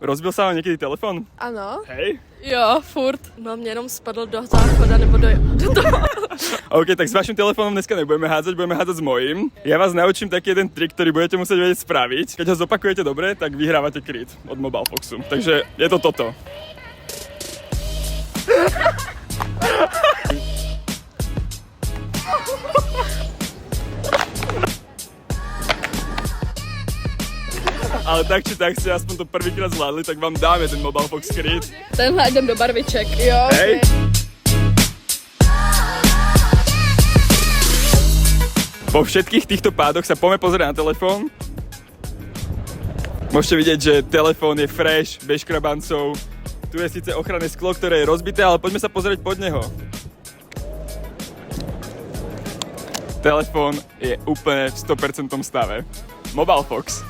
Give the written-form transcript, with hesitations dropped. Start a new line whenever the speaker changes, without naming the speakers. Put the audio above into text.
Rozbil sa vám niekedy telefón?
Ano.
Hej?
Jo, furt. No, mě jenom spadl do záchoda nebo do
OK, tak s vašim telefónom dneska nebudeme hádzať, budeme hádzať s mojím. Ja vás naučím taký jeden trik, ktorý budete musieť vedieť spraviť. Keď ho zopakujete dobre, tak vyhrávate kryt od Mobile Foxu. Takže je to toto. Ale tak či tak ste aspoň to prvýkrát zvládli, tak vám dáme ten Mobile Fox kryt.
Tenhle jdem do barviček. Jo,
Hej. Po všetkých týchto pádoch sa poďme pozrieť na telefón. Môžete vidieť, že telefón je fresh, bez škrabancov. Tu je síce ochranné sklo, ktoré je rozbité, ale poďme sa pozrieť pod neho. Telefón je úplne v 100% stave. Mobile Fox.